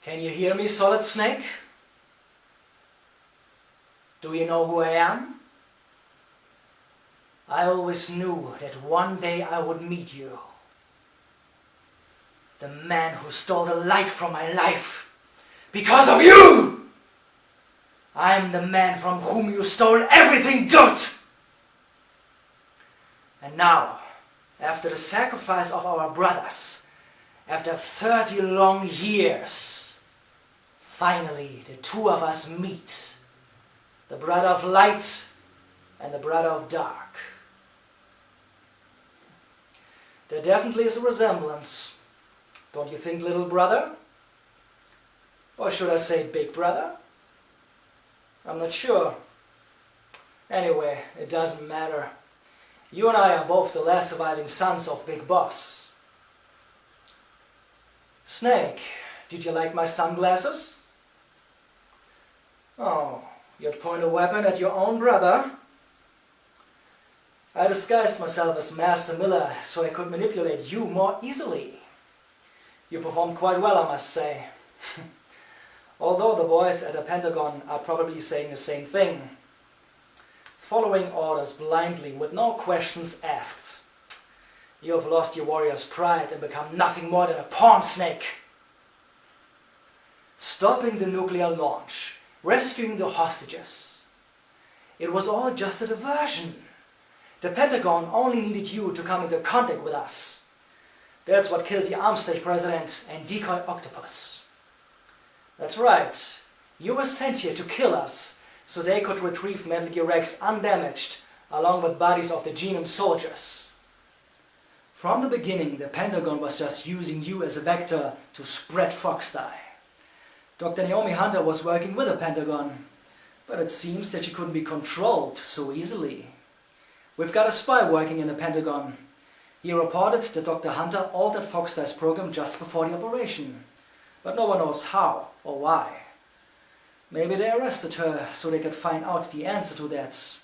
Can you hear me, Solid Snake? Do you know who I am? I always knew that one day I would meet you. The man who stole the light from my life. Because of you! I am the man from whom you stole everything good! And now, after the sacrifice of our brothers, after 30 long years, finally the two of us meet. The brother of light and the brother of dark. There definitely is a resemblance. Don't you think, little brother? Or should I say big brother? I'm not sure. Anyway, it doesn't matter. You and I are both the last surviving sons of Big Boss. Snake, did you like my sunglasses? Oh, you'd point a weapon at your own brother? I disguised myself as Master Miller so I could manipulate you more easily. You performed quite well, I must say. Although the boys at the Pentagon are probably saying the same thing. Following orders blindly with no questions asked. You have lost your warrior's pride and become nothing more than a pawn snake. Stopping the nuclear launch, rescuing the hostages. It was all just a diversion. The Pentagon only needed you to come into contact with us. That's what killed the Armstage president and Decoy Octopus. That's right. You were sent here to kill us, so they could retrieve Metal Gear Rex undamaged, along with bodies of the Genome soldiers. From the beginning, the Pentagon was just using you as a vector to spread Foxdie. Dr. Naomi Hunter was working with the Pentagon, but it seems that she couldn't be controlled so easily. We've got a spy working in the Pentagon. He reported that Dr. Hunter altered Foxdie's program just before the operation, but no one knows how or why. Maybe they arrested her so they could find out the answer to that.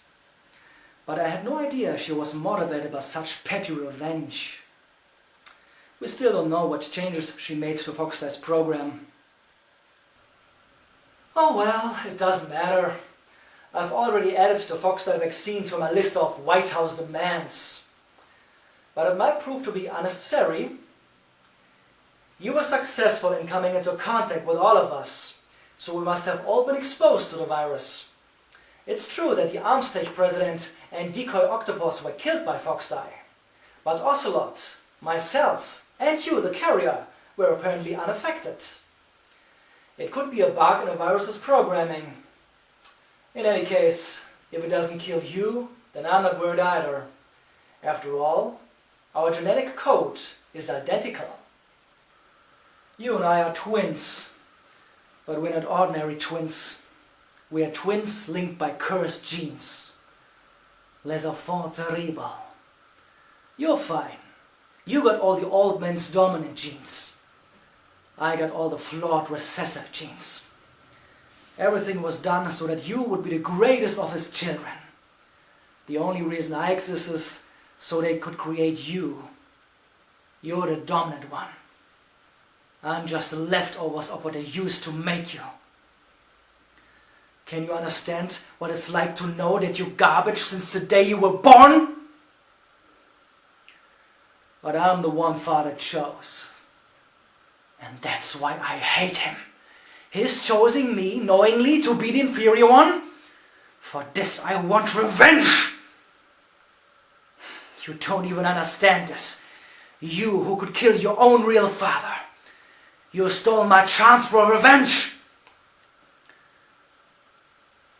But I had no idea she was motivated by such petty revenge. We still don't know what changes she made to Foxdie's program. Oh well, it doesn't matter. I've already added the Foxdie vaccine to my list of White House demands. But it might prove to be unnecessary. You were successful in coming into contact with all of us, so we must have all been exposed to the virus. It's true that the Armstage president and Decoy Octopus were killed by Foxdie, but Ocelot, myself, and you, the carrier, were apparently unaffected. It could be a bug in the virus's programming. In any case, if it doesn't kill you, then I'm not worried either. After all, our genetic code is identical. You and I are twins, but we're not ordinary twins. We are twins linked by cursed genes. Les enfants terribles. You're fine. You got all the old man's dominant genes. I got all the flawed recessive genes. Everything was done so that you would be the greatest of his children. The only reason I exist is so they could create you. You're the dominant one. I'm just the leftovers of what they used to make you. Can you understand what it's like to know that you're garbage since the day you were born? But I'm the one Father chose. And that's why I hate him. He's choosing me knowingly to be the inferior one. For this I want revenge. You don't even understand this. You who could kill your own real father. You stole my chance for revenge.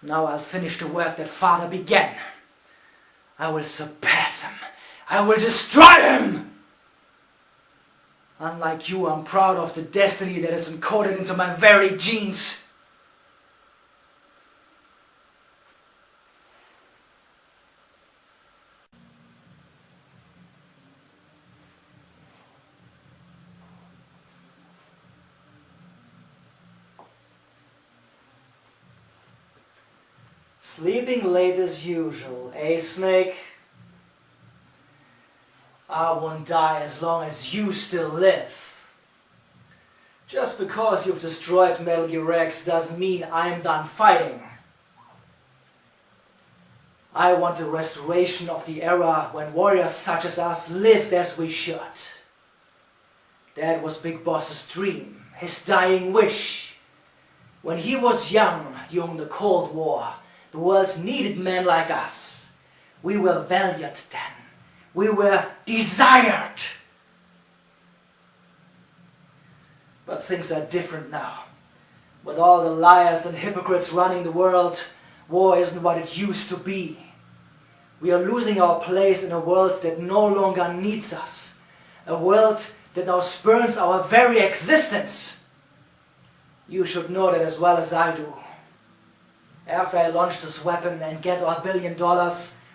Now I'll finish the work that Father began. I will surpass him. I will destroy him. Unlike you, I'm proud of the destiny that is encoded into my very genes. Sleeping late as usual, eh, Snake? I won't die as long as you still live. Just because you've destroyed Metal Gear X doesn't mean I'm done fighting. I want a restoration of the era when warriors such as us lived as we should. That was Big Boss's dream, his dying wish. When he was young during the Cold War, the world needed men like us. We were valued then. We were desired. But things are different now. With all the liars and hypocrites running the world, war isn't what it used to be. We are losing our place in a world that no longer needs us. A world that now spurns our very existence. You should know that as well as I do. After I launch this weapon and get our $1 billion,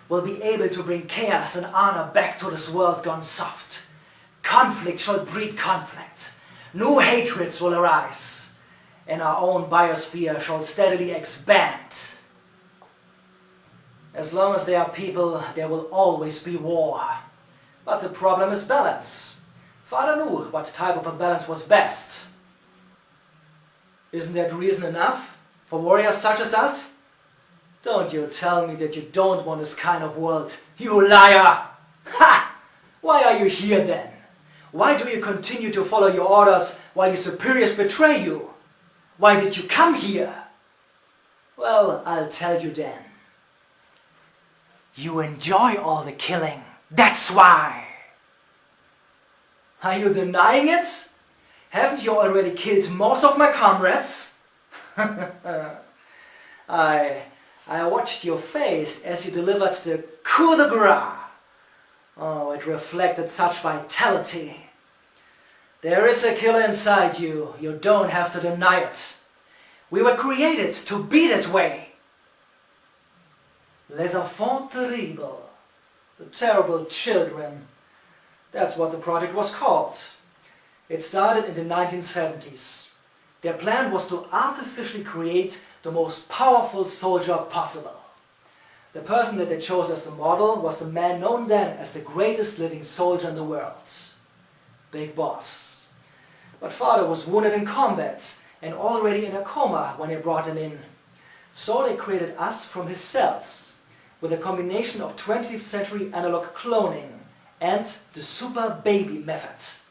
we'll be able to bring chaos and honor back to this world gone soft. Conflict shall breed conflict. New hatreds will arise. And our own biosphere shall steadily expand. As long as there are people, there will always be war. But the problem is balance. Father knew what type of a balance was best. Isn't that reason enough for warriors such as us? Don't you tell me that you don't want this kind of world, you liar! Ha! Why are you here then? Why do you continue to follow your orders while your superiors betray you? Why did you come here? Well, I'll tell you then. You enjoy all the killing, that's why! Are you denying it? Haven't you already killed most of my comrades? I watched your face as you delivered the coup de grace. Oh, it reflected such vitality. There is a killer inside you, you don't have to deny it. We were created to be that way. Les enfants terribles, the terrible children. That's what the project was called. It started in the 1970s. Their plan was to artificially create the most powerful soldier possible. The person that they chose as the model was the man known then as the greatest living soldier in the world, Big Boss. But Father was wounded in combat and already in a coma when they brought him in. So they created us from his cells, with a combination of 20th century analog cloning and the super baby method.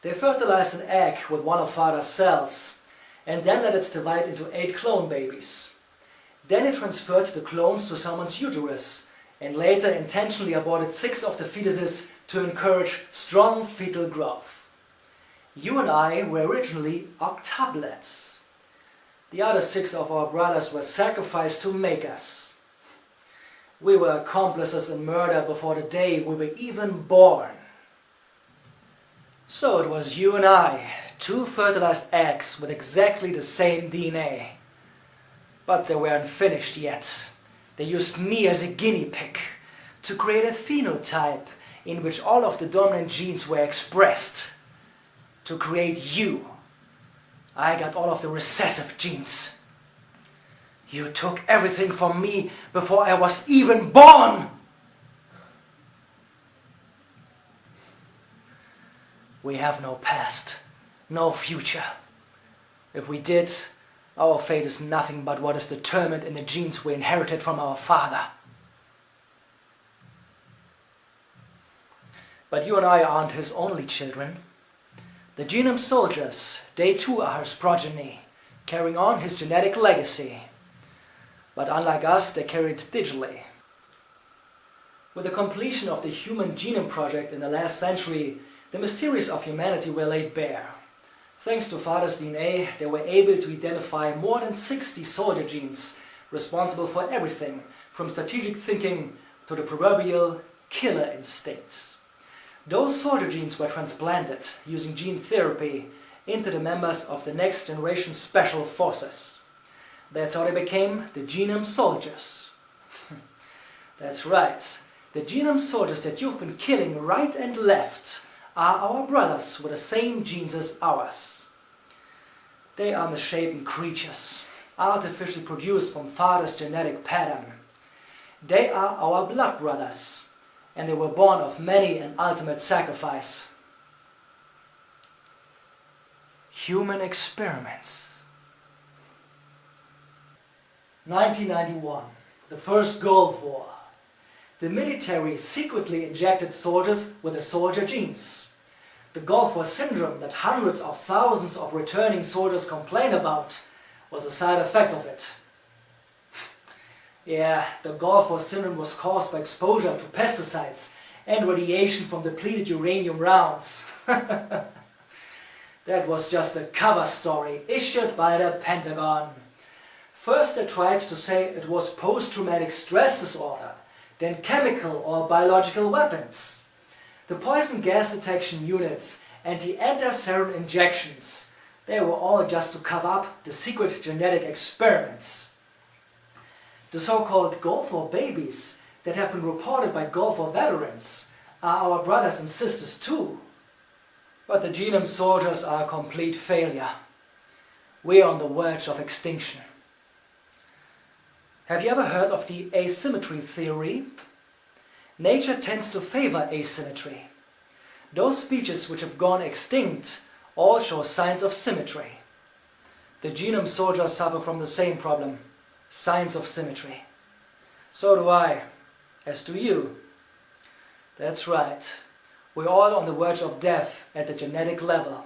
They fertilized an egg with one of Father's cells and then let it divide into 8 clone babies. Then they transferred the clones to someone's uterus and later intentionally aborted 6 of the fetuses to encourage strong fetal growth. You and I were originally octuplets. The other 6 of our brothers were sacrificed to make us. We were accomplices in murder before the day we were even born. So it was you and I, 2 fertilized eggs with exactly the same DNA. But they weren't finished yet. They used me as a guinea pig to create a phenotype in which all of the dominant genes were expressed. To create you, I got all of the recessive genes. You took everything from me before I was even born! We have no past, no future. If we did, our fate is nothing but what is determined in the genes we inherited from our father. But you and I aren't his only children. The Genome Soldiers, they too are his progeny, carrying on his genetic legacy. But unlike us, they carry it digitally. With the completion of the Human Genome Project in the last century, the mysteries of humanity were laid bare. Thanks to Father's DNA, they were able to identify more than 60 soldier genes responsible for everything from strategic thinking to the proverbial killer instinct. Those soldier genes were transplanted using gene therapy into the members of the next generation special forces. That's how they became the Genome Soldiers. That's right, the Genome Soldiers that you've been killing right and left are our brothers with the same genes as ours. They are misshapen creatures, artificially produced from Father's genetic pattern. They are our blood brothers, and they were born of many an ultimate sacrifice. human experiments. 1991, the first Gulf War. The military secretly injected soldiers with the soldier genes. The Gulf War syndrome that hundreds of thousands of returning soldiers complain about was a side effect of it. Yeah, the Gulf War syndrome was caused by exposure to pesticides and radiation from depleted uranium rounds. That was just a cover story issued by the Pentagon. First they tried to say it was post-traumatic stress disorder, then chemical or biological weapons. The poison gas detection units and the anti-sarin injections, they were all just to cover up the secret genetic experiments. The so-called Gulf War babies that have been reported by Gulf War veterans are our brothers and sisters too. But the genome soldiers are a complete failure. We are on the verge of extinction. Have you ever heard of the asymmetry theory? Nature tends to favor asymmetry. Those species which have gone extinct all show signs of symmetry. The genome soldiers suffer from the same problem, signs of symmetry. So do I, as do you. That's right. We're all on the verge of death at the genetic level.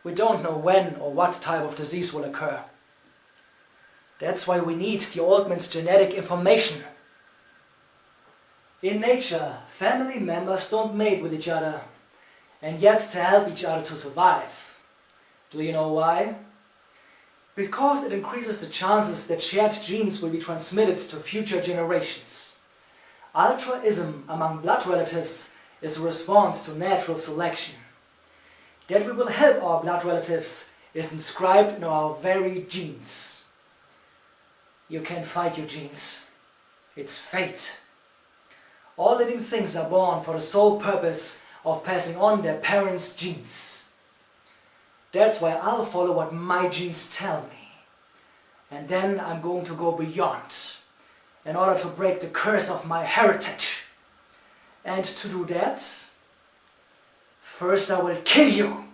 We don't know when or what type of disease will occur. That's why we need the old man's genetic information. In nature, family members don't mate with each other, and yet to help each other to survive. Do you know why? Because it increases the chances that shared genes will be transmitted to future generations. Altruism among blood relatives is a response to natural selection. That we will help our blood relatives is inscribed in our very genes. You can't fight your genes. It's fate. All living things are born for the sole purpose of passing on their parents' genes. That's why I'll follow what my genes tell me. And then I'm going to go beyond in order to break the curse of my heritage. And to do that, first I will kill you.